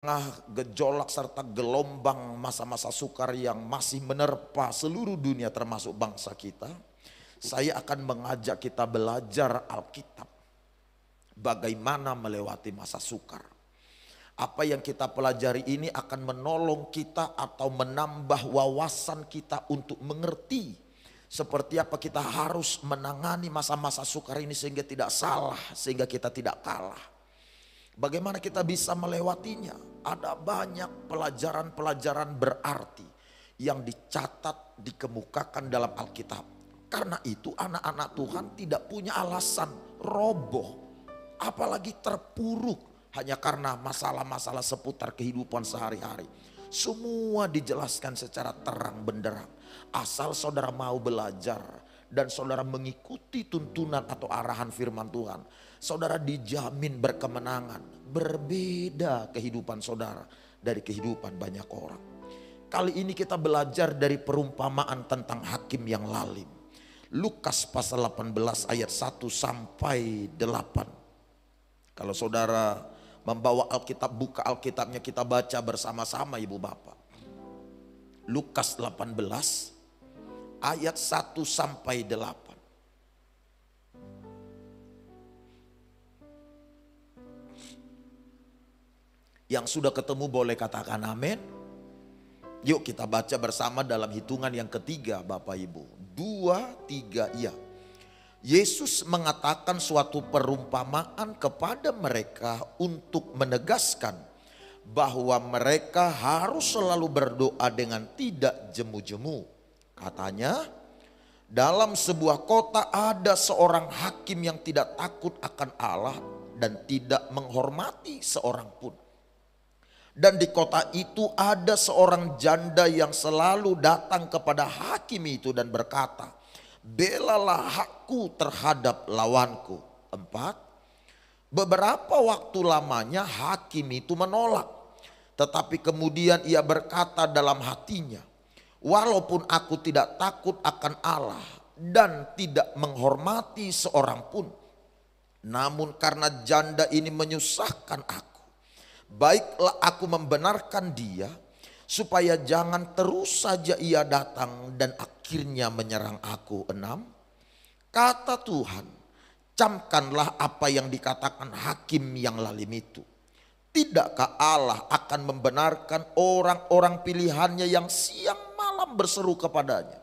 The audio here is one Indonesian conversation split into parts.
Tengah gejolak serta gelombang masa-masa sukar yang masih menerpa seluruh dunia termasuk bangsa kita, saya akan mengajak kita belajar Alkitab. Bagaimana melewati masa sukar. Apa yang kita pelajari ini akan menolong kita atau menambah wawasan kita untuk mengerti seperti apa kita harus menangani masa-masa sukar ini sehingga tidak salah, sehingga kita tidak kalah. Bagaimana kita bisa melewatinya? Ada banyak pelajaran-pelajaran berarti yang dicatat, dikemukakan dalam Alkitab. Karena itu anak-anak Tuhan tidak punya alasan roboh, apalagi terpuruk hanya karena masalah-masalah seputar kehidupan sehari-hari. Semua dijelaskan secara terang benderang. Asal saudara mau belajar dan saudara mengikuti tuntunan atau arahan firman Tuhan, saudara dijamin berkemenangan. Berbeda kehidupan saudara dari kehidupan banyak orang. Kali ini kita belajar dari perumpamaan tentang hakim yang lalim. Lukas pasal 18 ayat 1 sampai 8. Kalau saudara membawa Alkitab, buka Alkitabnya, kita baca bersama-sama ibu bapak. Lukas 18 ayat 1 sampai 8. Yang sudah ketemu boleh katakan amin. Yuk kita baca bersama dalam hitungan yang ketiga Bapak Ibu. 2, 3 iya. Yesus mengatakan suatu perumpamaan kepada mereka untuk menegaskan bahwa mereka harus selalu berdoa dengan tidak jemu-jemu. Katanya, dalam sebuah kota ada seorang hakim yang tidak takut akan Allah dan tidak menghormati seorang pun. Dan di kota itu ada seorang janda yang selalu datang kepada hakim itu dan berkata, belalah hakku terhadap lawanku. 4. Beberapa waktu lamanya hakim itu menolak. Tetapi kemudian ia berkata dalam hatinya, walaupun aku tidak takut akan Allah dan tidak menghormati seorang pun, namun karena janda ini menyusahkan aku, baiklah aku membenarkan dia supaya jangan terus saja ia datang dan akhirnya menyerang aku. 6. Kata Tuhan, camkanlah apa yang dikatakan hakim yang lalim itu. Tidakkah Allah akan membenarkan orang-orang pilihannya yang siang malam berseru kepadanya?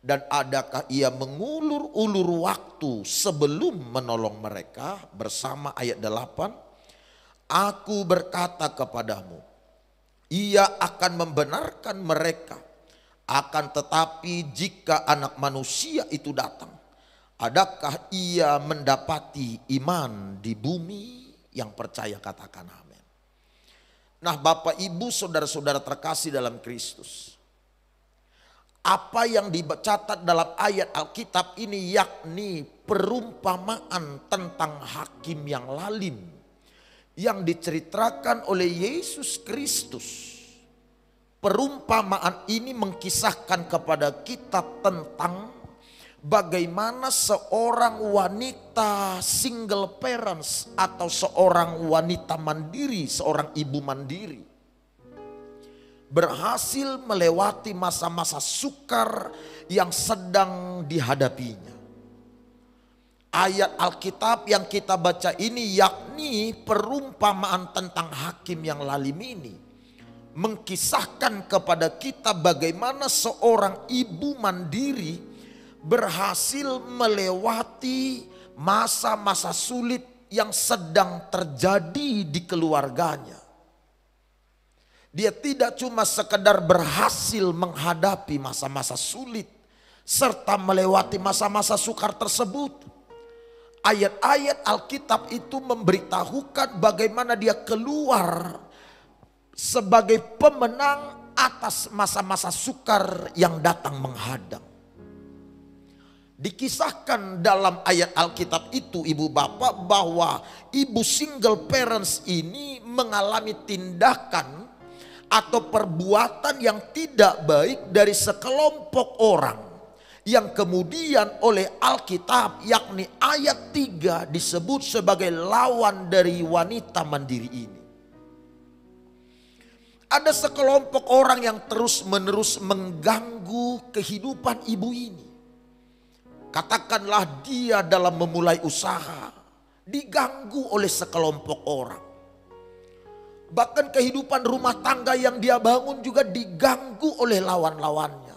Dan adakah ia mengulur-ulur waktu sebelum menolong mereka? Bersama ayat 8. Aku berkata kepadamu, ia akan membenarkan mereka. Akan tetapi jika anak manusia itu datang, adakah ia mendapati iman di bumi? Yang percaya katakan amin. Nah Bapak Ibu saudara-saudara terkasih dalam Kristus, apa yang dicatat dalam ayat Alkitab ini yakni perumpamaan tentang hakim yang lalim yang diceritakan oleh Yesus Kristus. Perumpamaan ini mengkisahkan kepada kita tentang bagaimana seorang wanita single parents atau seorang wanita mandiri, seorang ibu mandiri, berhasil melewati masa-masa sukar yang sedang dihadapinya. Ayat Alkitab yang kita baca ini yakni perumpamaan tentang hakim yang lalim ini mengkisahkan kepada kita bagaimana seorang ibu mandiri berhasil melewati masa-masa sulit yang sedang terjadi di keluarganya. Dia tidak cuma sekedar berhasil menghadapi masa-masa sulit serta melewati masa-masa sukar tersebut. Ayat-ayat Alkitab itu memberitahukan bagaimana dia keluar sebagai pemenang atas masa-masa sukar yang datang menghadang. Dikisahkan dalam ayat Alkitab itu ibu bapak bahwa ibu single parents ini mengalami tindakan atau perbuatan yang tidak baik dari sekelompok orang yang kemudian oleh Alkitab yakni ayat 3 disebut sebagai lawan dari wanita mandiri ini. Ada sekelompok orang yang terus-menerus mengganggu kehidupan ibu ini. Katakanlah dia dalam memulai usaha diganggu oleh sekelompok orang. Bahkan kehidupan rumah tangga yang dia bangun juga diganggu oleh lawan-lawannya.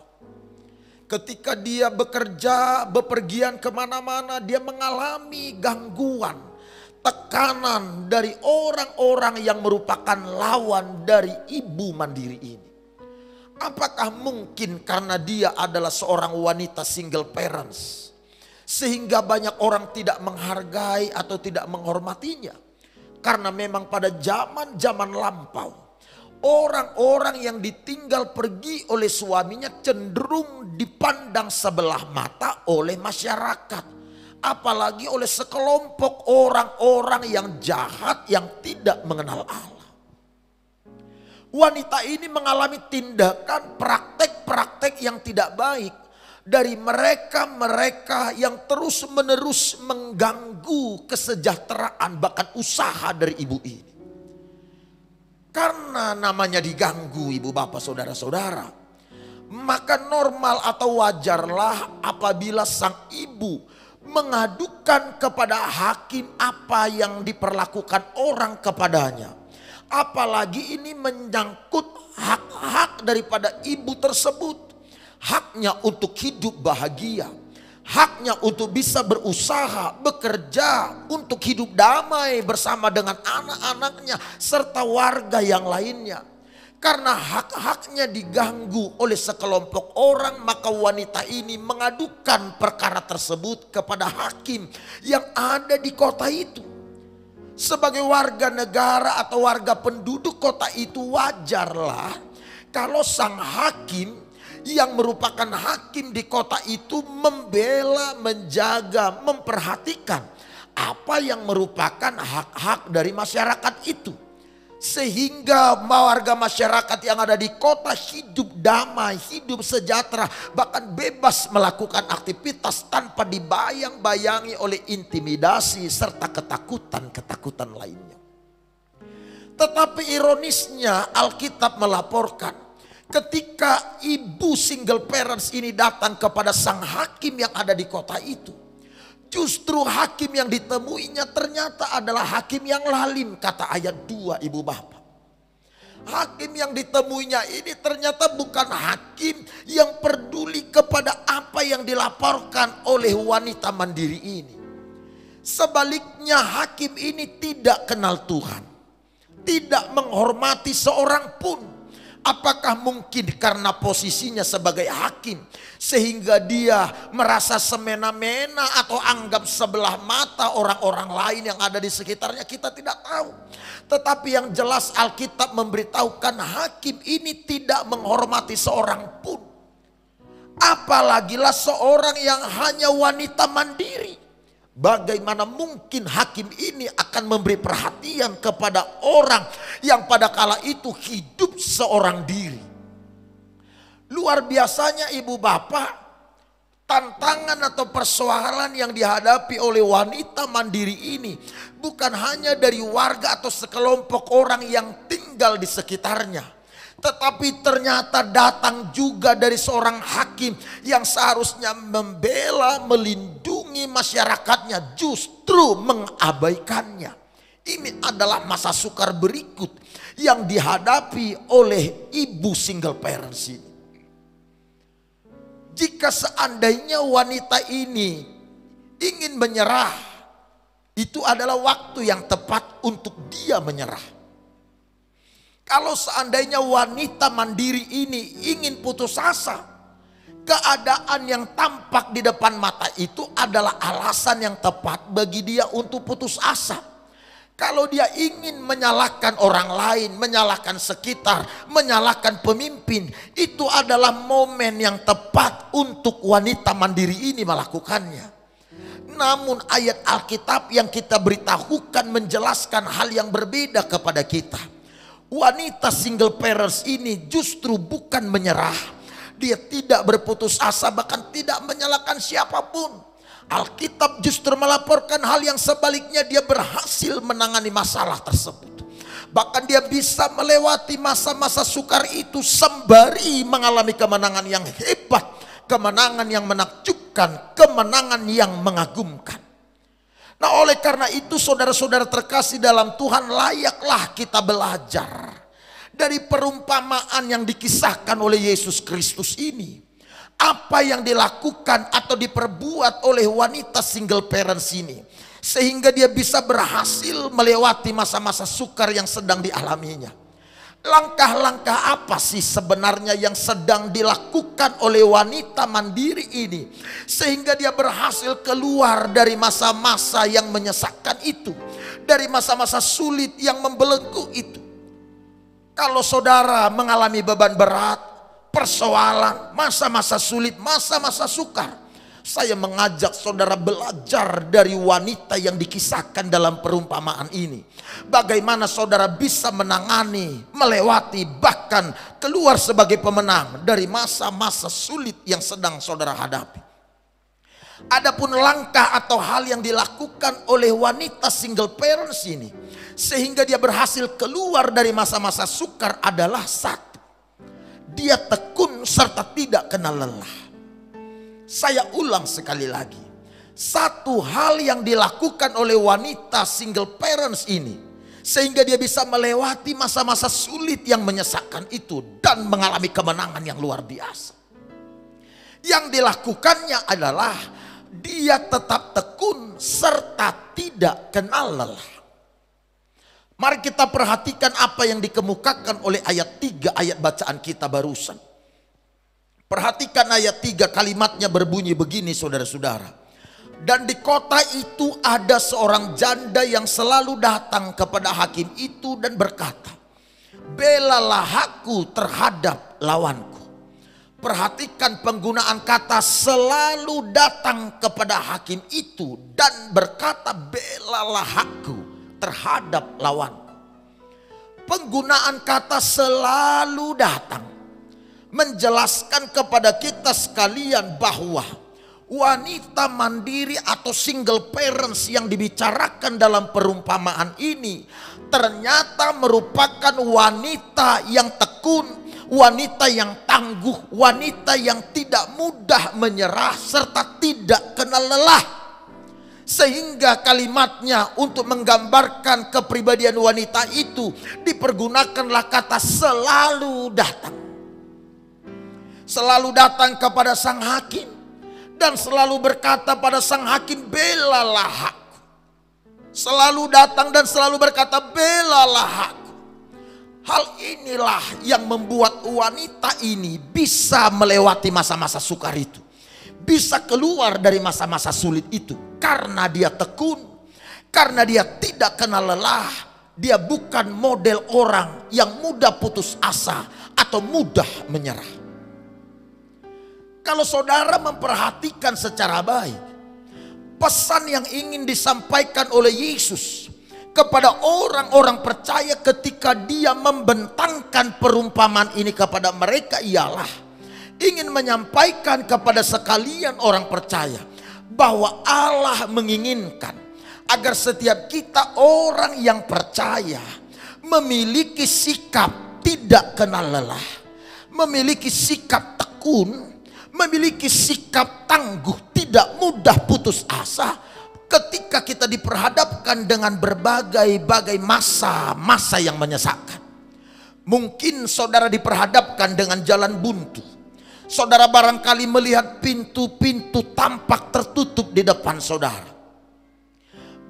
Ketika dia bekerja, bepergian kemana-mana, dia mengalami gangguan, tekanan dari orang-orang yang merupakan lawan dari ibu mandiri ini. Apakah mungkin karena dia adalah seorang wanita single parents, sehingga banyak orang tidak menghargai atau tidak menghormatinya? Karena memang pada zaman-zaman lampau, orang-orang yang ditinggal pergi oleh suaminya cenderung dipandang sebelah mata oleh masyarakat. Apalagi oleh sekelompok orang-orang yang jahat yang tidak mengenal Allah. Wanita ini mengalami tindakan praktek-praktek yang tidak baik dari mereka-mereka yang terus-menerus mengganggu kesejahteraan bahkan usaha dari ibu ini. Karena namanya diganggu ibu bapak saudara-saudara, maka normal atau wajarlah apabila sang ibu mengadukan kepada hakim apa yang diperlakukan orang kepadanya. Apalagi ini menyangkut hak-hak daripada ibu tersebut. Haknya untuk hidup bahagia. Haknya untuk bisa berusaha, bekerja, untuk hidup damai bersama dengan anak-anaknya serta warga yang lainnya. Karena hak-haknya diganggu oleh sekelompok orang, maka wanita ini mengadukan perkara tersebut kepada hakim yang ada di kota itu. Sebagai warga negara atau warga penduduk kota itu, wajarlah kalau sang hakim yang merupakan hakim di kota itu membela, menjaga, memperhatikan apa yang merupakan hak-hak dari masyarakat itu. Sehingga warga masyarakat yang ada di kota hidup damai, hidup sejahtera, bahkan bebas melakukan aktivitas tanpa dibayang-bayangi oleh intimidasi serta ketakutan-ketakutan lainnya. Tetapi ironisnya Alkitab melaporkan ketika ibu single parents ini datang kepada sang hakim yang ada di kota itu, justru hakim yang ditemuinya ternyata adalah hakim yang lalim, kata ayat 2 ibu bapak. Hakim yang ditemuinya ini ternyata bukan hakim yang peduli kepada apa yang dilaporkan oleh wanita mandiri ini. Sebaliknya hakim ini tidak kenal Tuhan, tidak menghormati seorang pun. Apakah mungkin karena posisinya sebagai hakim sehingga dia merasa semena-mena atau anggap sebelah mata orang-orang lain yang ada di sekitarnya? Kita tidak tahu. Tetapi yang jelas Alkitab memberitahukan hakim ini tidak menghormati seorang pun. Apalagilah seorang yang hanya wanita mandiri. Bagaimana mungkin hakim ini akan memberi perhatian kepada orang yang pada kala itu hidup seorang diri? Luar biasanya ibu bapak, tantangan atau persoalan yang dihadapi oleh wanita mandiri ini bukan hanya dari warga atau sekelompok orang yang tinggal di sekitarnya, tetapi ternyata datang juga dari seorang hakim yang seharusnya membela, melindungi masyarakatnya, justru mengabaikannya. Ini adalah masa sukar berikut yang dihadapi oleh ibu single parents ini. Jika seandainya wanita ini ingin menyerah, itu adalah waktu yang tepat untuk dia menyerah. Kalau seandainya wanita mandiri ini ingin putus asa, keadaan yang tampak di depan mata itu adalah alasan yang tepat bagi dia untuk putus asa. Kalau dia ingin menyalahkan orang lain, menyalahkan sekitar, menyalahkan pemimpin, itu adalah momen yang tepat untuk wanita mandiri ini melakukannya. Namun ayat Alkitab yang kita beritahukan menjelaskan hal yang berbeda kepada kita. Wanita single parents ini justru bukan menyerah. Dia tidak berputus asa, bahkan tidak menyalahkan siapapun. Alkitab justru melaporkan hal yang sebaliknya, dia berhasil menangani masalah tersebut. Bahkan dia bisa melewati masa-masa sukar itu sembari mengalami kemenangan yang hebat, kemenangan yang menakjubkan, kemenangan yang mengagumkan. Nah, oleh karena itu saudara-saudara terkasih dalam Tuhan, layaklah kita belajar dari perumpamaan yang dikisahkan oleh Yesus Kristus ini. Apa yang dilakukan atau diperbuat oleh wanita single parents ini, sehingga dia bisa berhasil melewati masa-masa sukar yang sedang dialaminya. Langkah-langkah apa sih sebenarnya yang sedang dilakukan oleh wanita mandiri ini, sehingga dia berhasil keluar dari masa-masa yang menyesakkan itu, dari masa-masa sulit yang membelenggu itu. Kalau saudara mengalami beban berat, persoalan, masa-masa sulit, masa-masa sukar, saya mengajak saudara belajar dari wanita yang dikisahkan dalam perumpamaan ini. Bagaimana saudara bisa menangani, melewati, bahkan keluar sebagai pemenang dari masa-masa sulit yang sedang saudara hadapi. Adapun langkah atau hal yang dilakukan oleh wanita single parents ini, sehingga dia berhasil keluar dari masa-masa sukar adalah satu, dia tekun serta tidak kenal lelah. Saya ulang sekali lagi, satu hal yang dilakukan oleh wanita single parents ini, sehingga dia bisa melewati masa-masa sulit yang menyesakkan itu dan mengalami kemenangan yang luar biasa. Yang dilakukannya adalah dia tetap tekun serta tidak kenal lelah. Mari kita perhatikan apa yang dikemukakan oleh ayat 3 ayat bacaan kita barusan. Perhatikan ayat 3, kalimatnya berbunyi begini saudara-saudara. Dan di kota itu ada seorang janda yang selalu datang kepada hakim itu dan berkata, belalah aku terhadap lawanku. Perhatikan penggunaan kata selalu datang kepada hakim itu dan berkata belalah aku terhadap lawanku. Penggunaan kata selalu datang menjelaskan kepada kita sekalian bahwa wanita mandiri atau single parents yang dibicarakan dalam perumpamaan ini ternyata merupakan wanita yang tekun, wanita yang tangguh, wanita yang tidak mudah menyerah serta tidak kenal lelah. Sehingga kalimatnya untuk menggambarkan kepribadian wanita itu dipergunakanlah kata selalu datang. Selalu datang kepada sang hakim dan selalu berkata pada sang hakim belalah aku. Selalu datang dan selalu berkata belalah aku. Hal inilah yang membuat wanita ini bisa melewati masa-masa sukar itu, bisa keluar dari masa-masa sulit itu karena dia tekun, karena dia tidak kenal lelah. Dia bukan model orang yang mudah putus asa atau mudah menyerah. Kalau saudara memperhatikan secara baik, pesan yang ingin disampaikan oleh Yesus kepada orang-orang percaya ketika dia membentangkan perumpamaan ini kepada mereka ialah ingin menyampaikan kepada sekalian orang percaya bahwa Allah menginginkan agar setiap kita orang yang percaya memiliki sikap tidak kenal lelah, memiliki sikap tekun, memiliki sikap tangguh, tidak mudah putus asa ketika kita diperhadapkan dengan berbagai-bagai masa-masa yang menyesakkan. Mungkin saudara diperhadapkan dengan jalan buntu. Saudara barangkali melihat pintu-pintu tampak tertutup di depan saudara.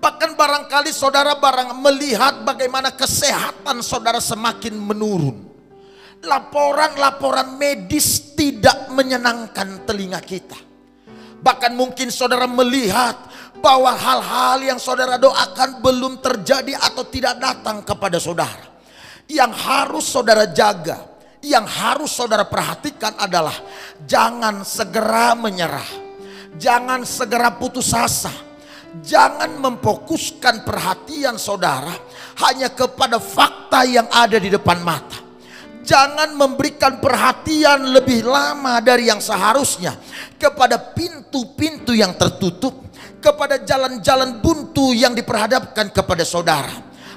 Bahkan barangkali saudara melihat bagaimana kesehatan saudara semakin menurun. Laporan-laporan medis tidak menyenangkan telinga kita. Bahkan mungkin saudara melihat bahwa hal-hal yang saudara doakan belum terjadi atau tidak datang kepada saudara. Yang harus saudara jaga, yang harus saudara perhatikan adalah jangan segera menyerah, jangan segera putus asa, jangan memfokuskan perhatian saudara hanya kepada fakta yang ada di depan mata. Jangan memberikan perhatian lebih lama dari yang seharusnya kepada pintu-pintu yang tertutup, kepada jalan-jalan buntu yang diperhadapkan kepada saudara.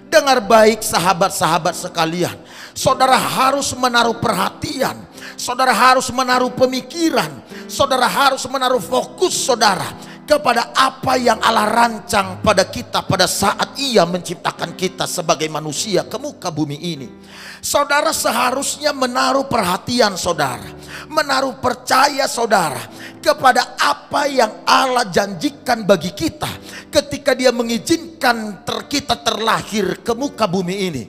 Dengar baik sahabat-sahabat sekalian. Saudara harus menaruh perhatian. Saudara harus menaruh pemikiran. Saudara harus menaruh fokus saudara kepada apa yang Allah rancang pada kita pada saat Ia menciptakan kita sebagai manusia ke muka bumi ini. Saudara seharusnya menaruh perhatian saudara, menaruh percaya saudara kepada apa yang Allah janjikan bagi kita ketika Dia mengizinkan kita terlahir ke muka bumi ini.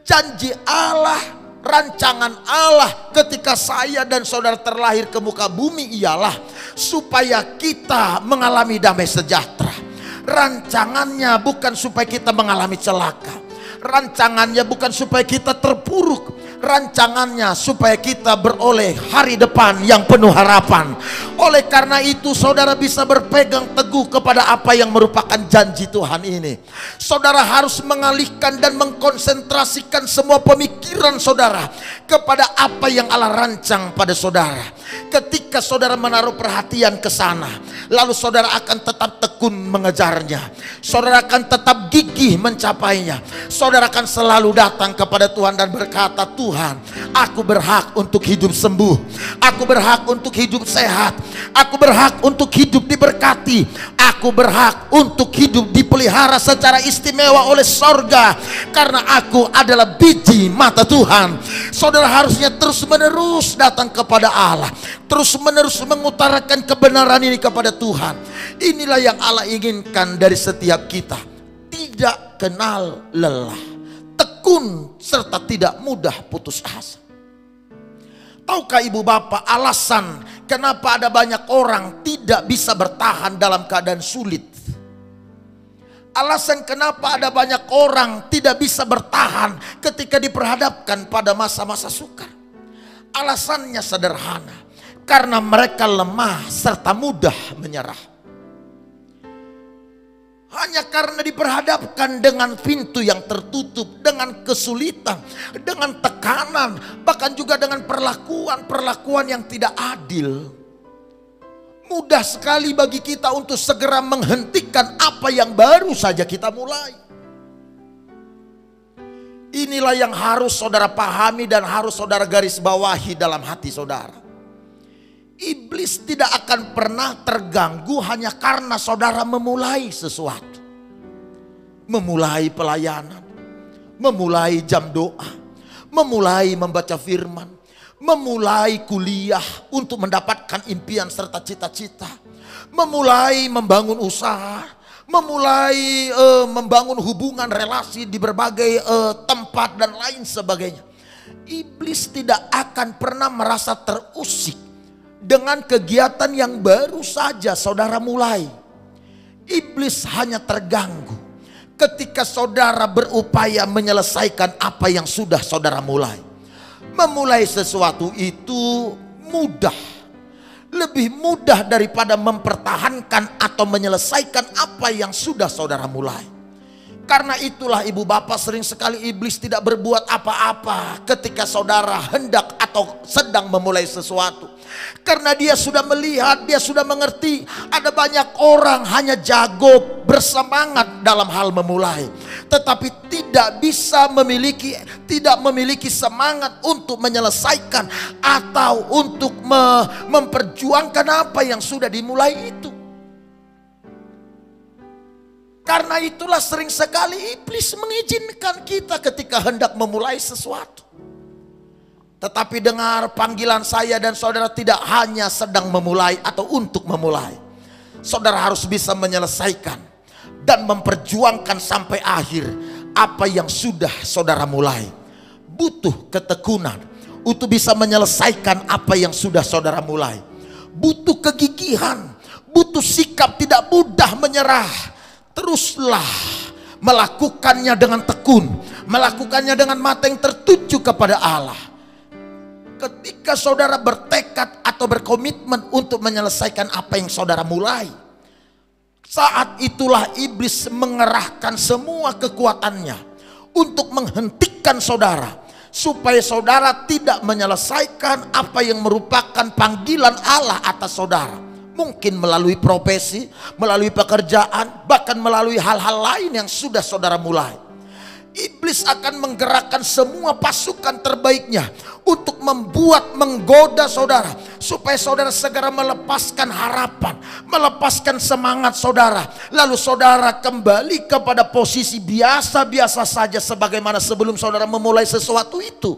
Janji Allah, rancangan Allah ketika saya dan saudara terlahir ke muka bumi ialah supaya kita mengalami damai sejahtera. Rancangannya bukan supaya kita mengalami celaka. Rancangannya bukan supaya kita terpuruk. Rancangannya supaya kita beroleh hari depan yang penuh harapan. Oleh karena itu saudara bisa berpegang teguh kepada apa yang merupakan janji Tuhan ini. Saudara harus mengalihkan dan mengkonsentrasikan semua pemikiran saudara kepada apa yang Allah rancang pada saudara. Ketika saudara menaruh perhatian ke sana, lalu saudara akan tetap tekun mengejarnya. Saudara akan tetap gigih mencapainya. Saudara akan selalu datang kepada Tuhan dan berkata, Tuhan, aku berhak untuk hidup sembuh. Aku berhak untuk hidup sehat. Aku berhak untuk hidup diberkati. Aku berhak untuk hidup dipelihara secara istimewa oleh sorga. Karena aku adalah biji mata Tuhan. Saudara harusnya terus menerus datang kepada Allah. Terus menerus mengutarakan kebenaran ini kepada Tuhan. Inilah yang Allah inginkan dari setiap kita. Tidak kenal lelah, tekun serta tidak mudah putus asa. Tahukah ibu bapak alasan kenapa ada banyak orang tidak bisa bertahan dalam keadaan sulit? Alasan kenapa ada banyak orang tidak bisa bertahan ketika diperhadapkan pada masa-masa sukar? Alasannya sederhana, karena mereka lemah serta mudah menyerah. Hanya karena diperhadapkan dengan pintu yang tertutup, dengan kesulitan, dengan tekanan, bahkan juga dengan perlakuan yang tidak adil. Mudah sekali bagi kita untuk segera menghentikan apa yang baru saja kita mulai. Inilah yang harus saudara pahami dan harus saudara garis bawahi dalam hati saudara. Iblis tidak akan pernah terganggu hanya karena saudara memulai sesuatu. Memulai pelayanan, memulai jam doa, memulai membaca firman, memulai kuliah untuk mendapatkan impian serta cita-cita, memulai membangun usaha, memulai membangun hubungan relasi di berbagai tempat dan lain sebagainya. Iblis tidak akan pernah merasa terusik dengan kegiatan yang baru saja saudara mulai. Iblis hanya terganggu ketika saudara berupaya menyelesaikan apa yang sudah saudara mulai. Memulai sesuatu itu mudah, lebih mudah daripada mempertahankan atau menyelesaikan apa yang sudah saudara mulai. Karena itulah ibu bapak sering sekali iblis tidak berbuat apa-apa ketika saudara hendak atau sedang memulai sesuatu. Karena dia sudah melihat, dia sudah mengerti ada banyak orang hanya jago bersemangat dalam hal memulai, tetapi tidak memiliki semangat untuk menyelesaikan atau untuk memperjuangkan apa yang sudah dimulai itu. Karena itulah sering sekali iblis mengizinkan kita ketika hendak memulai sesuatu. Tetapi dengar panggilan saya dan saudara tidak hanya sedang memulai atau untuk memulai. Saudara harus bisa menyelesaikan dan memperjuangkan sampai akhir apa yang sudah saudara mulai. Butuh ketekunan untuk bisa menyelesaikan apa yang sudah saudara mulai. Butuh kegigihan, butuh sikap tidak mudah menyerah. Teruslah melakukannya dengan tekun, melakukannya dengan mata yang tertuju kepada Allah. Ketika saudara bertekad atau berkomitmen untuk menyelesaikan apa yang saudara mulai, saat itulah iblis mengerahkan semua kekuatannya untuk menghentikan saudara, supaya saudara tidak menyelesaikan apa yang merupakan panggilan Allah atas saudara. Mungkin melalui profesi, melalui pekerjaan, bahkan melalui hal-hal lain yang sudah saudara mulai. Iblis akan menggerakkan semua pasukan terbaiknya untuk menggoda saudara, supaya saudara segera melepaskan harapan, melepaskan semangat saudara. Lalu saudara kembali kepada posisi biasa-biasa saja sebagaimana sebelum saudara memulai sesuatu itu.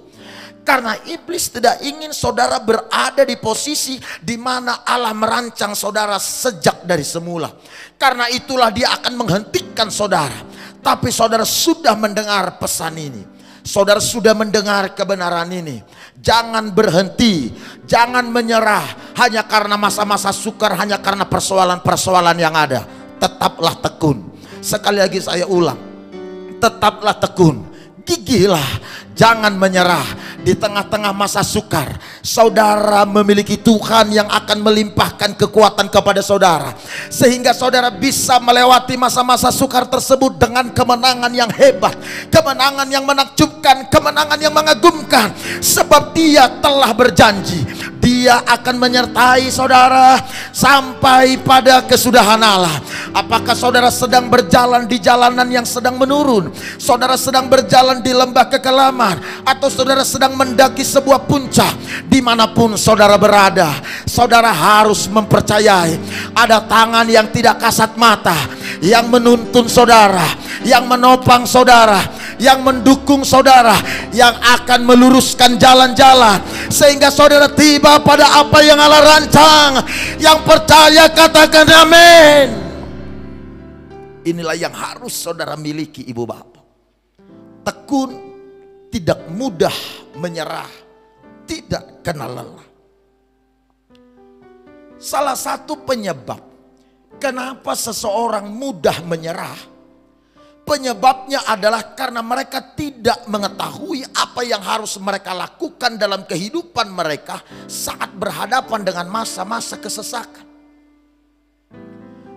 Karena iblis tidak ingin saudara berada di posisi di mana Allah merancang saudara sejak dari semula. Karena itulah dia akan menghentikan saudara. Tapi saudara sudah mendengar pesan ini. Saudara sudah mendengar kebenaran ini. Jangan berhenti, jangan menyerah hanya karena masa-masa sukar, hanya karena persoalan-persoalan yang ada. Tetaplah tekun. Sekali lagi saya ulang, tetaplah tekun. Gigihlah, jangan menyerah. Di tengah-tengah masa sukar, saudara memiliki Tuhan yang akan melimpahkan kekuatan kepada saudara, sehingga saudara bisa melewati masa-masa sukar tersebut dengan kemenangan yang hebat, kemenangan yang menakjubkan, kemenangan yang mengagumkan. Sebab Dia telah berjanji, Dia akan menyertai saudara sampai pada kesudahan Allah. Apakah saudara sedang berjalan di jalanan yang sedang menurun? Saudara sedang berjalan di lembah kekelaman, atau saudara sedang mendaki sebuah puncak? Dimanapun saudara berada, saudara harus mempercayai ada tangan yang tidak kasat mata yang menuntun saudara, yang menopang saudara, yang mendukung saudara, yang akan meluruskan jalan-jalan sehingga saudara tiba pada apa yang Allah rancang. Yang percaya katakan amin. Inilah yang harus saudara miliki, ibu bapak. Tekun, tidak mudah menyerah, tidak kenal lelah. Salah satu penyebab kenapa seseorang mudah menyerah, penyebabnya adalah karena mereka tidak mengetahui apa yang harus mereka lakukan dalam kehidupan mereka saat berhadapan dengan masa-masa kesesakan.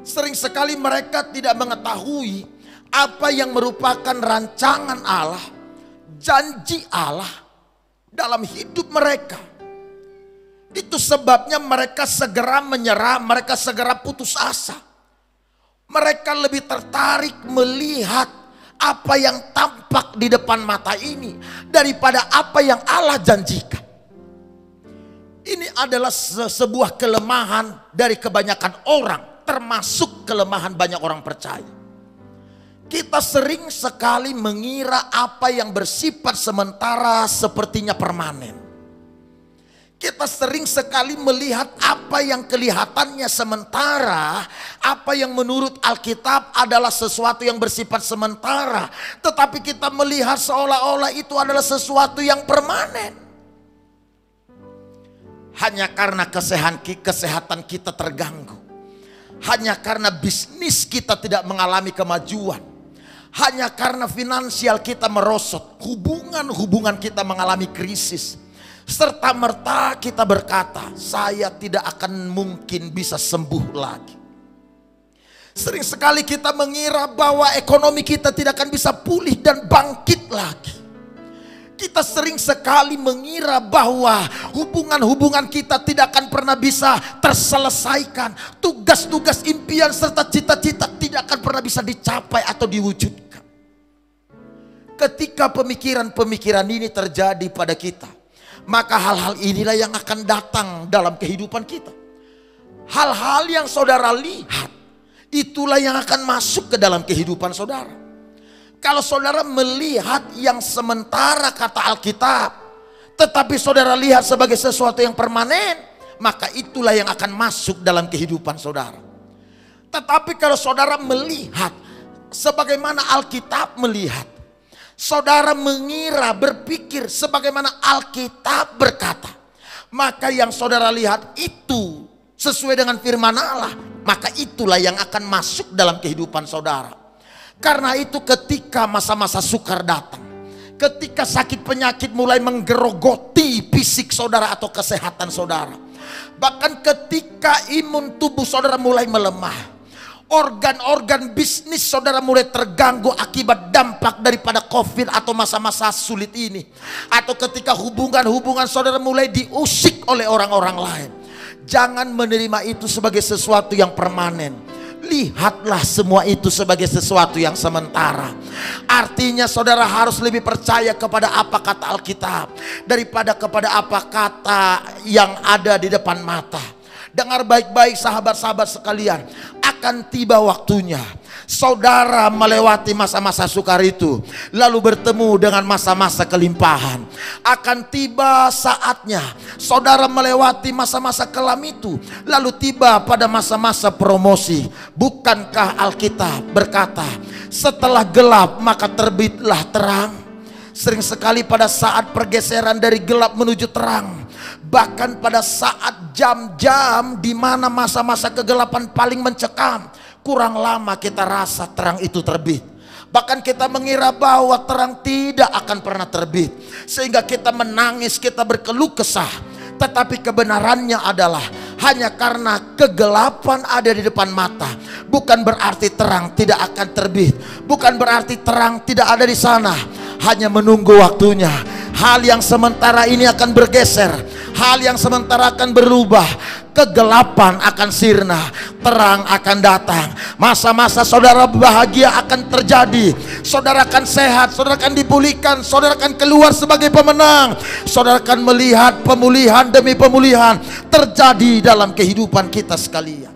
Sering sekali mereka tidak mengetahui apa yang merupakan rancangan Allah, janji Allah dalam hidup mereka. Itu sebabnya mereka segera menyerah, mereka segera putus asa. Mereka lebih tertarik melihat apa yang tampak di depan mata ini daripada apa yang Allah janjikan. Ini adalah sebuah kelemahan dari kebanyakan orang, termasuk kelemahan banyak orang percaya. Kita sering sekali mengira apa yang bersifat sementara sepertinya permanen. Kita sering sekali melihat apa yang kelihatannya sementara, apa yang menurut Alkitab adalah sesuatu yang bersifat sementara, tetapi kita melihat seolah-olah itu adalah sesuatu yang permanen. Hanya karena kesehatan kita terganggu, hanya karena bisnis kita tidak mengalami kemajuan, hanya karena finansial kita merosot, hubungan kita mengalami krisis, serta merta kita berkata, saya tidak akan mungkin bisa sembuh lagi. Sering sekali kita mengira bahwa ekonomi kita tidak akan bisa pulih dan bangkit lagi. Kita sering sekali mengira bahwa hubungan-hubungan kita tidak akan pernah bisa terselesaikan. Tugas-tugas, impian serta cita-cita tidak akan pernah bisa dicapai atau diwujudkan. Ketika pemikiran-pemikiran ini terjadi pada kita, maka hal-hal inilah yang akan datang dalam kehidupan kita. Hal-hal yang saudara lihat, itulah yang akan masuk ke dalam kehidupan saudara. Kalau saudara melihat yang sementara kata Alkitab, tetapi saudara lihat sebagai sesuatu yang permanen, maka itulah yang akan masuk dalam kehidupan saudara. Tetapi kalau saudara melihat sebagaimana Alkitab melihat, saudara mengira, berpikir sebagaimana Alkitab berkata, maka yang saudara lihat itu sesuai dengan firman Allah, maka itulah yang akan masuk dalam kehidupan saudara. Karena itu ketika masa-masa sukar datang, ketika sakit penyakit mulai menggerogoti fisik saudara atau kesehatan saudara, bahkan ketika imun tubuh saudara mulai melemah, organ-organ bisnis saudara mulai terganggu akibat dampak daripada COVID atau masa-masa sulit ini, atau ketika hubungan-hubungan saudara mulai diusik oleh orang-orang lain, jangan menerima itu sebagai sesuatu yang permanen. lihatlah semua itu sebagai sesuatu yang sementara. Artinya saudara harus lebih percaya kepada apa kata Alkitab daripada kepada apa kata yang ada di depan mata. Dengar baik-baik sahabat-sahabat sekalian, akan tiba waktunya saudara melewati masa-masa sukar itu, lalu bertemu dengan masa-masa kelimpahan. Akan tiba saatnya saudara melewati masa-masa kelam itu, lalu tiba pada masa-masa promosi. Bukankah Alkitab berkata, setelah gelap maka terbitlah terang? Sering sekali pada saat pergeseran dari gelap menuju terang, bahkan pada saat jam-jam di mana masa-masa kegelapan paling mencekam, kurang lama kita rasa terang itu terbit. Bahkan kita mengira bahwa terang tidak akan pernah terbit, sehingga kita menangis, kita berkeluh kesah. Tetapi kebenarannya adalah hanya karena kegelapan ada di depan mata, bukan berarti terang tidak akan terbit, bukan berarti terang tidak ada di sana. Hanya menunggu waktunya. Hal yang sementara ini akan bergeser, hal yang sementara akan berubah. Kegelapan akan sirna, terang akan datang. Masa-masa saudara bahagia akan terjadi. Saudara akan sehat, saudara akan dipulihkan, saudara akan keluar sebagai pemenang. Saudara akan melihat pemulihan demi pemulihan terjadi dalam kehidupan kita sekalian.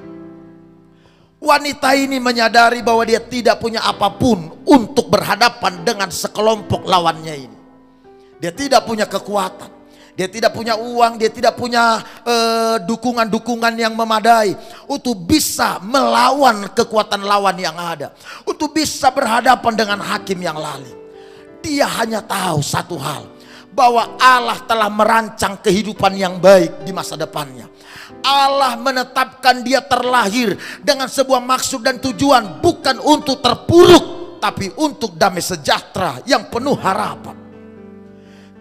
Wanita ini menyadari bahwa dia tidak punya apapun untuk berhadapan dengan sekelompok lawannya ini. Dia tidak punya kekuatan, dia tidak punya uang, dia tidak punya dukungan-dukungan yang memadai untuk bisa melawan kekuatan lawan yang ada, untuk bisa berhadapan dengan hakim yang lalim. Dia hanya tahu satu hal, bahwa Allah telah merancang kehidupan yang baik di masa depannya. Allah menetapkan dia terlahir dengan sebuah maksud dan tujuan, bukan untuk terpuruk, tapi untuk damai sejahtera yang penuh harapan.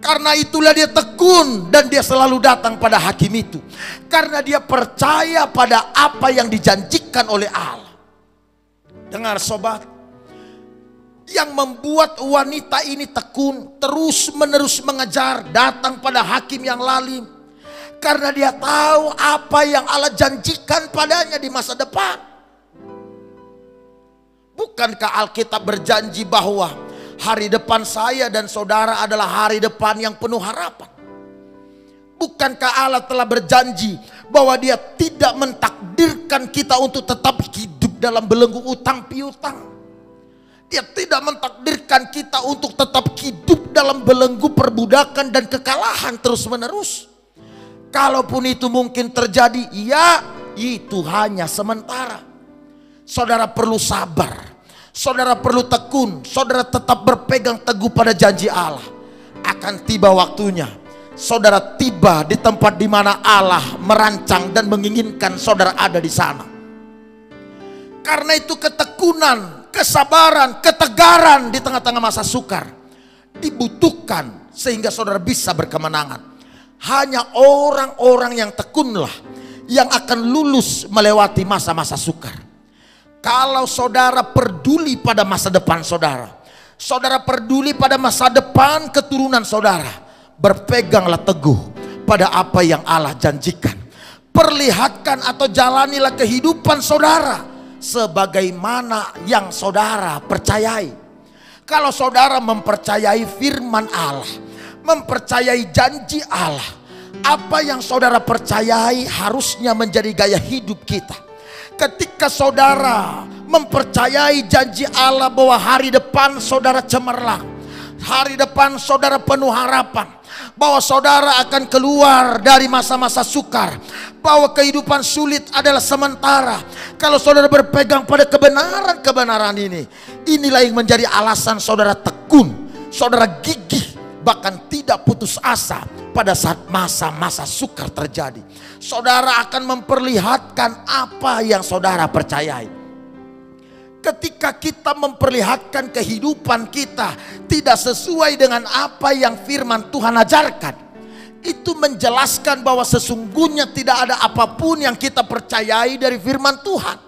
Karena itulah dia tekun dan dia selalu datang pada hakim itu. Karena dia percaya pada apa yang dijanjikan oleh Allah. Dengar sobat, yang membuat wanita ini tekun, terus menerus mengejar, datang pada hakim yang lalim, karena dia tahu apa yang Allah janjikan padanya di masa depan. Bukankah Alkitab berjanji bahwa hari depan saya dan saudara adalah hari depan yang penuh harapan? Bukankah Allah telah berjanji bahwa dia tidak mentakdirkan kita untuk tetap hidup dalam belenggu utang piutang? Dia tidak mentakdirkan kita untuk tetap hidup dalam belenggu perbudakan dan kekalahan terus menerus. Kalaupun itu mungkin terjadi, ya itu hanya sementara. Saudara perlu sabar, saudara perlu tekun, saudara tetap berpegang teguh pada janji Allah. Akan tiba waktunya, saudara tiba di tempat di mana Allah merancang dan menginginkan saudara ada di sana. Karena itu ketekunan, kesabaran, ketegaran di tengah-tengah masa sukar dibutuhkan sehingga saudara bisa berkemenangan. Hanya orang-orang yang tekunlah yang akan lulus melewati masa-masa sukar. Kalau saudara peduli pada masa depan saudara, saudara peduli pada masa depan keturunan saudara, berpeganglah teguh pada apa yang Allah janjikan. Perlihatkan atau jalanilah kehidupan saudara sebagaimana yang saudara percayai. Kalau saudara mempercayai firman Allah, mempercayai janji Allah, apa yang saudara percayai harusnya menjadi gaya hidup kita. Ketika saudara mempercayai janji Allah bahwa hari depan saudara cemerlang, hari depan saudara penuh harapan, bahwa saudara akan keluar dari masa-masa sukar, bahwa kehidupan sulit adalah sementara. Kalau saudara berpegang pada kebenaran-kebenaran ini, inilah yang menjadi alasan saudara tekun, saudara gigih, bahkan tidak putus asa pada saat masa-masa sukar terjadi. Saudara akan memperlihatkan apa yang saudara percayai. Ketika kita memperlihatkan kehidupan kita tidak sesuai dengan apa yang firman Tuhan ajarkan, itu menjelaskan bahwa sesungguhnya tidak ada apapun yang kita percayai dari firman Tuhan.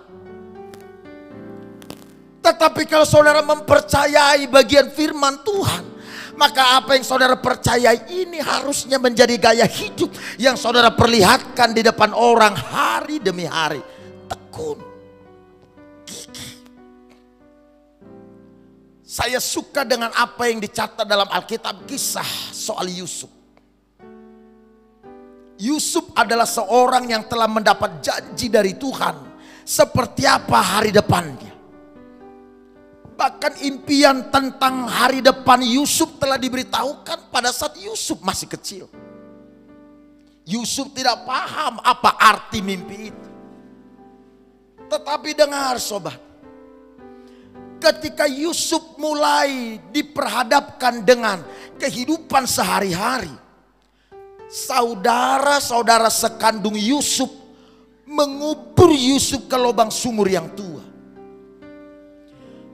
Tetapi kalau saudara mempercayai bagian firman Tuhan, maka apa yang saudara percayai ini harusnya menjadi gaya hidup yang saudara perlihatkan di depan orang hari demi hari. Tekun. Saya suka dengan apa yang dicatat dalam Alkitab, kisah soal Yusuf. Yusuf adalah seorang yang telah mendapat janji dari Tuhan seperti apa hari depannya. Bahkan impian tentang hari depan Yusuf telah diberitahukan pada saat Yusuf masih kecil. Yusuf tidak paham apa arti mimpi itu. Tetapi dengar sobat, ketika Yusuf mulai diperhadapkan dengan kehidupan sehari-hari, saudara-saudara sekandung Yusuf mengubur Yusuf ke lubang sumur yang tua.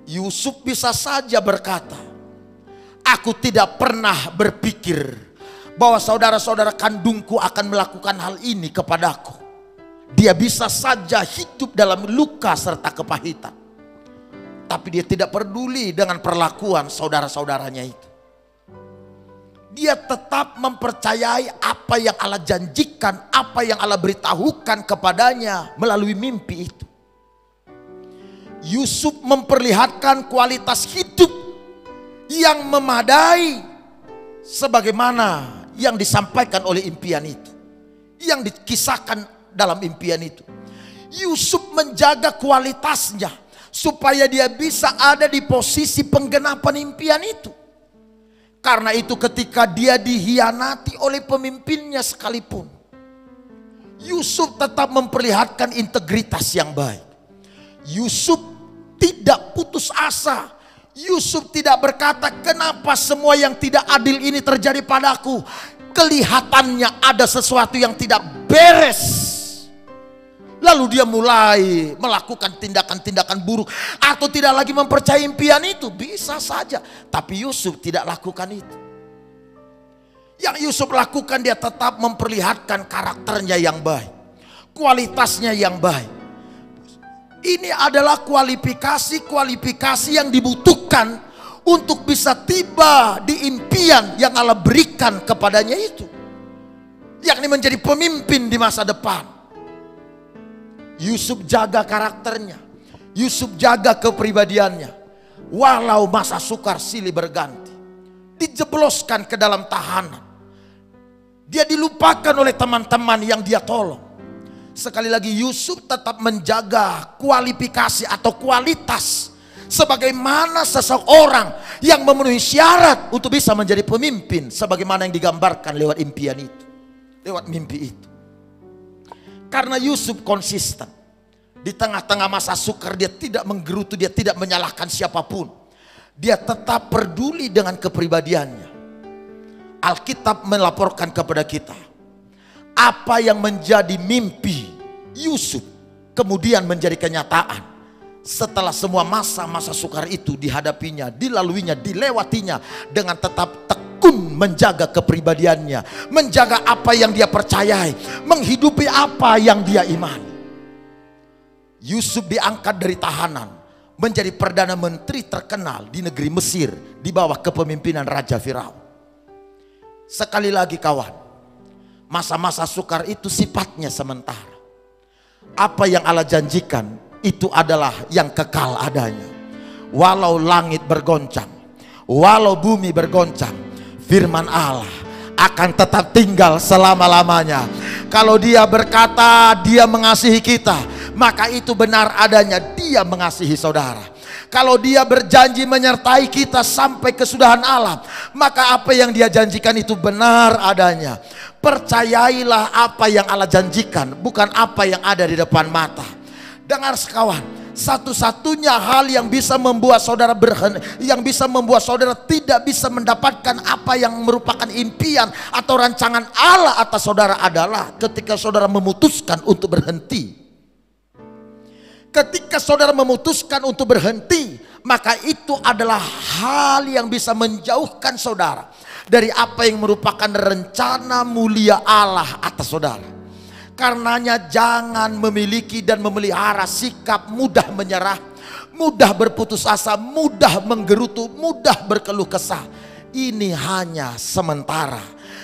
Yusuf bisa saja berkata, aku tidak pernah berpikir bahwa saudara-saudara kandungku akan melakukan hal ini kepadaku. Dia bisa saja hidup dalam luka serta kepahitan. Tapi dia tidak peduli dengan perlakuan saudara-saudaranya itu. Dia tetap mempercayai apa yang Allah janjikan, apa yang Allah beritahukan kepadanya melalui mimpi itu. Yusuf memperlihatkan kualitas hidup yang memadai sebagaimana yang disampaikan oleh impian itu, yang dikisahkan dalam impian itu. Yusuf menjaga kualitasnya supaya dia bisa ada di posisi penggenapan impian itu. Karena itu ketika dia dihianati oleh pemimpinnya sekalipun, Yusuf tetap memperlihatkan integritas yang baik. Yusuf tidak putus asa. Yusuf tidak berkata, kenapa semua yang tidak adil ini terjadi padaku. Kelihatannya ada sesuatu yang tidak beres. Lalu dia mulai melakukan tindakan-tindakan buruk. Atau tidak lagi mempercayai impian itu. Bisa saja. Tapi Yusuf tidak lakukan itu. Yang Yusuf lakukan, dia tetap memperlihatkan karakternya yang baik. Kualitasnya yang baik. Ini adalah kualifikasi yang dibutuhkan untuk bisa tiba di impian yang Allah berikan kepadanya itu. Yakni menjadi pemimpin di masa depan. Yusuf jaga karakternya. Yusuf jaga kepribadiannya. Walau masa sukar silih berganti. Dijebloskan ke dalam tahanan. Dia dilupakan oleh teman-teman yang dia tolong. Sekali lagi Yusuf tetap menjaga kualifikasi atau kualitas. Sebagaimana seseorang yang memenuhi syarat untuk bisa menjadi pemimpin. Sebagaimana yang digambarkan lewat impian itu. Lewat mimpi itu. Karena Yusuf konsisten. Di tengah-tengah masa sukar dia tidak menggerutu, dia tidak menyalahkan siapapun. Dia tetap peduli dengan kepribadiannya. Alkitab melaporkan kepada kita. Apa yang menjadi mimpi Yusuf kemudian menjadi kenyataan. Setelah semua masa-masa sukar itu dihadapinya, dilaluinya, dilewatinya dengan tetap tekun menjaga kepribadiannya, menjaga apa yang dia percayai, menghidupi apa yang dia imani. Yusuf diangkat dari tahanan menjadi perdana menteri terkenal di negeri Mesir di bawah kepemimpinan Raja Firaun. Sekali lagi kawan, masa-masa sukar itu sifatnya sementara. Apa yang Allah janjikan itu adalah yang kekal adanya. Walau langit bergoncang, walau bumi bergoncang, firman Allah akan tetap tinggal selama-lamanya. Kalau dia berkata dia mengasihi kita, maka itu benar adanya, dia mengasihi saudara. Kalau dia berjanji menyertai kita sampai kesudahan alam, maka apa yang dia janjikan itu benar adanya. Percayailah apa yang Allah janjikan, bukan apa yang ada di depan mata. Dengar sekawan, satu-satunya hal yang bisa membuat saudara tidak bisa mendapatkan apa yang merupakan impian atau rancangan Allah atas saudara adalah ketika saudara memutuskan untuk berhenti. Ketika saudara memutuskan untuk berhenti, maka itu adalah hal yang bisa menjauhkan saudara dari apa yang merupakan rencana mulia Allah atas saudara. Karenanya jangan memiliki dan memelihara sikap mudah menyerah, mudah berputus asa, mudah menggerutu, mudah berkeluh kesah. Ini hanya sementara.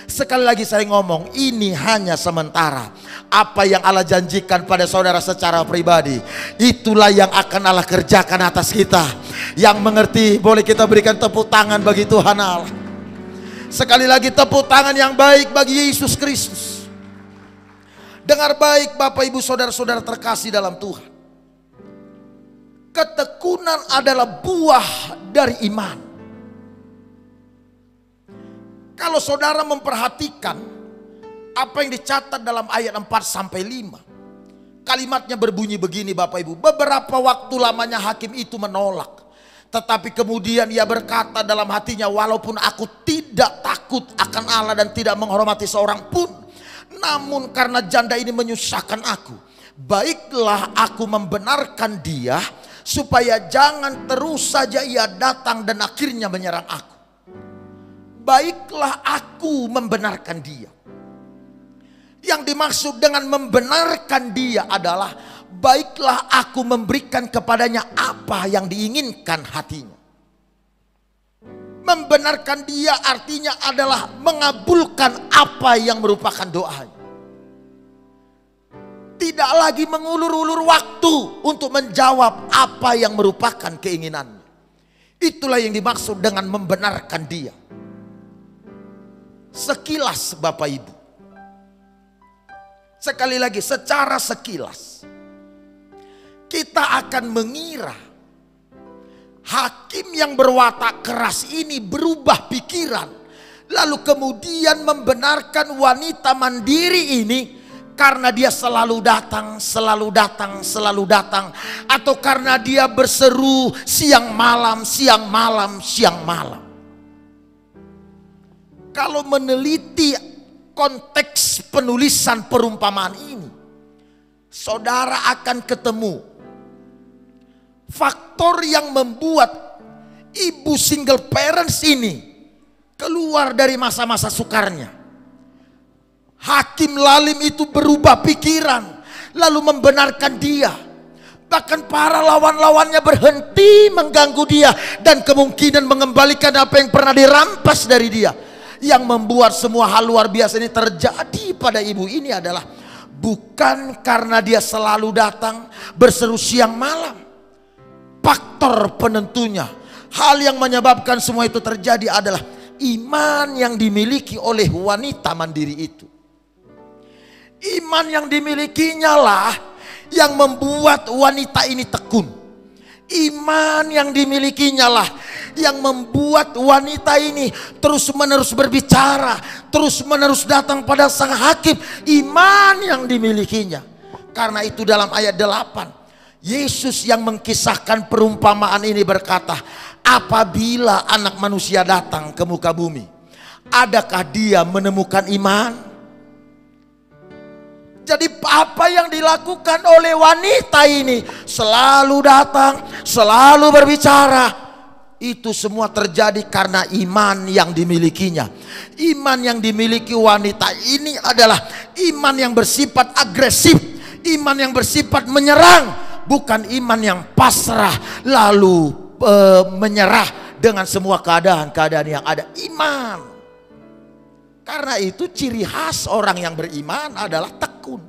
Sekali lagi saya ngomong, ini hanya sementara. Apa yang Allah janjikan pada saudara secara pribadi, itulah yang akan Allah kerjakan atas kita. Yang mengerti boleh kita berikan tepuk tangan bagi Tuhan Allah. Sekali lagi tepuk tangan yang baik bagi Yesus Kristus. Dengar baik Bapak Ibu saudara-saudara terkasih dalam Tuhan. Ketekunan adalah buah dari iman. Kalau saudara memperhatikan apa yang dicatat dalam ayat 4 sampai 5. Kalimatnya berbunyi begini Bapak Ibu. Beberapa waktu lamanya hakim itu menolak. Tetapi kemudian ia berkata dalam hatinya, walaupun aku tidak takut akan Allah dan tidak menghormati seorang pun, namun karena janda ini menyusahkan aku, baiklah aku membenarkan dia, supaya jangan terus saja ia datang dan akhirnya menyerang aku. Baiklah aku membenarkan dia. Yang dimaksud dengan membenarkan dia adalah, baiklah aku memberikan kepadanya apa yang diinginkan hatinya. Membenarkan dia artinya adalah mengabulkan apa yang merupakan doanya. Tidak lagi mengulur-ulur waktu untuk menjawab apa yang merupakan keinginannya. Itulah yang dimaksud dengan membenarkan dia. Sekilas Bapak Ibu. Sekali lagi, secara sekilas kita akan mengira hakim yang berwatak keras ini berubah pikiran, lalu kemudian membenarkan wanita mandiri ini karena dia selalu datang, selalu datang, selalu datang, atau karena dia berseru siang malam, siang malam, siang malam. Kalau meneliti konteks penulisan perumpamaan ini, saudara akan ketemu faktor yang membuat ibu single parents ini keluar dari masa-masa sukarnya. Hakim lalim itu berubah pikiran lalu membenarkan dia. Bahkan para lawan-lawannya berhenti mengganggu dia dan kemungkinan mengembalikan apa yang pernah dirampas dari dia. Yang membuat semua hal luar biasa ini terjadi pada ibu ini adalah bukan karena dia selalu datang berseru siang malam. Faktor penentunya, hal yang menyebabkan semua itu terjadi adalah iman yang dimiliki oleh wanita mandiri itu. Iman yang dimilikinya lah yang membuat wanita ini tekun. Iman yang dimilikinya lah yang membuat wanita ini terus menerus berbicara, terus menerus datang pada sang hakim. Iman yang dimilikinya. Karena itu dalam ayat 8 Yesus yang mengkisahkan perumpamaan ini berkata, apabila anak manusia datang ke muka bumi, adakah dia menemukan iman? Jadi apa yang dilakukan oleh wanita ini, selalu datang, selalu berbicara, itu semua terjadi karena iman yang dimilikinya. Iman yang dimiliki wanita ini adalah iman yang bersifat agresif, iman yang bersifat menyerang, bukan iman yang pasrah lalu menyerah dengan semua keadaan-keadaan yang ada. Iman. Karena itu ciri khas orang yang beriman adalah tekun.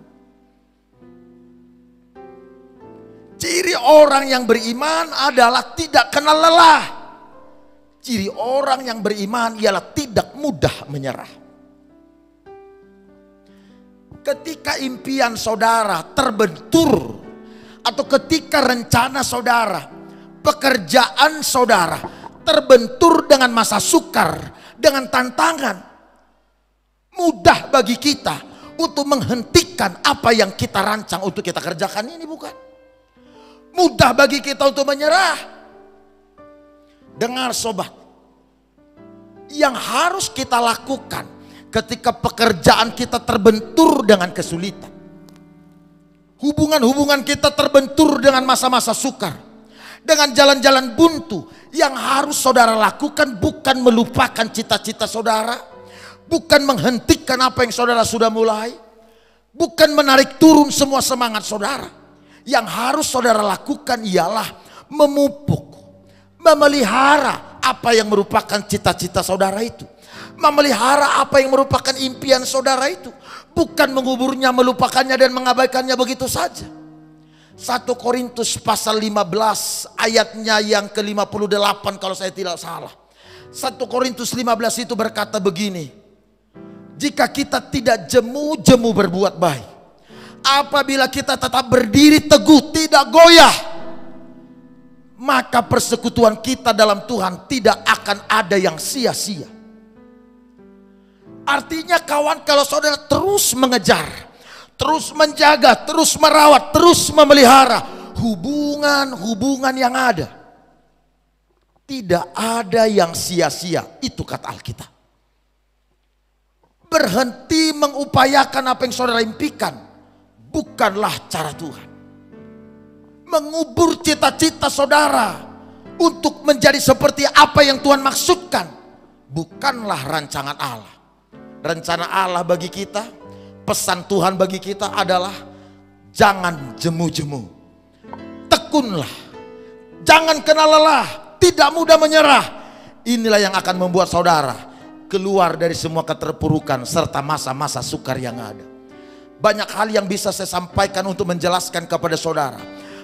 Ciri orang yang beriman adalah tidak kenal lelah. Ciri orang yang beriman ialah tidak mudah menyerah. Ketika impian saudara terbentur, atau ketika rencana saudara, pekerjaan saudara terbentur dengan masa sukar, dengan tantangan, mudah bagi kita untuk menghentikan apa yang kita rancang untuk kita kerjakan ini, bukan? Mudah bagi kita untuk menyerah. Dengar sobat, yang harus kita lakukan ketika pekerjaan kita terbentur dengan kesulitan, hubungan-hubungan kita terbentur dengan masa-masa sukar, dengan jalan-jalan buntu, yang harus saudara lakukan bukan melupakan cita-cita saudara, bukan menghentikan apa yang saudara sudah mulai, bukan menarik turun semua semangat saudara. Yang harus saudara lakukan ialah memupuk, memelihara apa yang merupakan cita-cita saudara itu, memelihara apa yang merupakan impian saudara itu, bukan menguburnya, melupakannya dan mengabaikannya begitu saja. 1 Korintus pasal 15 ayatnya yang ke-58 kalau saya tidak salah. 1 Korintus 15 itu berkata begini. Jika kita tidak jemu-jemu berbuat baik, apabila kita tetap berdiri teguh tidak goyah, maka persekutuan kita dalam Tuhan tidak akan ada yang sia-sia. Artinya kawan, kalau saudara terus mengejar, terus menjaga, terus merawat, terus memelihara hubungan-hubungan yang ada, tidak ada yang sia-sia. Itu kata Alkitab. Berhenti mengupayakan apa yang saudara impikan bukanlah cara Tuhan. Mengubur cita-cita saudara untuk menjadi seperti apa yang Tuhan maksudkan bukanlah rancangan Allah. Rencana Allah bagi kita, pesan Tuhan bagi kita adalah jangan jemu-jemu, tekunlah, jangan kena lelah, tidak mudah menyerah. Inilah yang akan membuat saudara keluar dari semua keterpurukan serta masa-masa sukar yang ada. Banyak hal yang bisa saya sampaikan untuk menjelaskan kepada saudara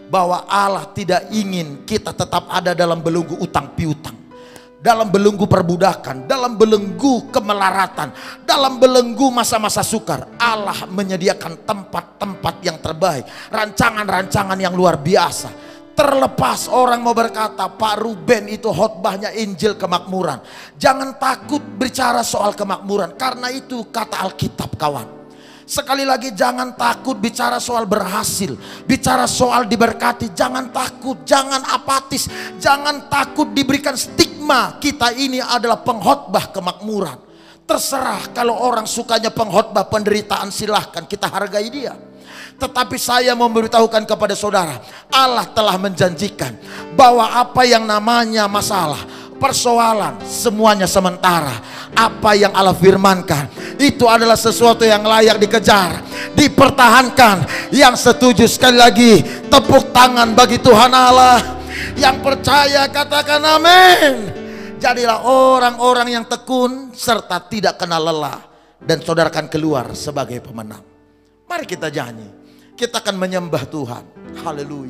bahwa Allah tidak ingin kita tetap ada dalam belenggu utang piutang, dalam belenggu perbudakan, dalam belenggu kemelaratan, dalam belenggu masa-masa sukar. Allah menyediakan tempat-tempat yang terbaik, rancangan-rancangan yang luar biasa. Terlepas orang mau berkata, Pak Ruben itu khotbahnya Injil kemakmuran. Jangan takut bicara soal kemakmuran, karena itu kata Alkitab kawan. Sekali lagi, jangan takut bicara soal berhasil, bicara soal diberkati. Jangan takut, jangan apatis, jangan takut diberikan stigma kita ini adalah pengkhotbah kemakmuran. Terserah, kalau orang sukanya pengkhotbah penderitaan silahkan, kita hargai dia. Tetapi saya memberitahukan kepada saudara, Allah telah menjanjikan bahwa apa yang namanya masalah, persoalan, semuanya sementara. Apa yang Allah firmankan itu adalah sesuatu yang layak dikejar, dipertahankan. Yang setuju sekali lagi tepuk tangan bagi Tuhan Allah. Yang percaya katakan amin. Jadilah orang-orang yang tekun serta tidak kenal lelah, dan saudara akan keluar sebagai pemenang. Mari kita nyanyi, kita akan menyembah Tuhan. Haleluya.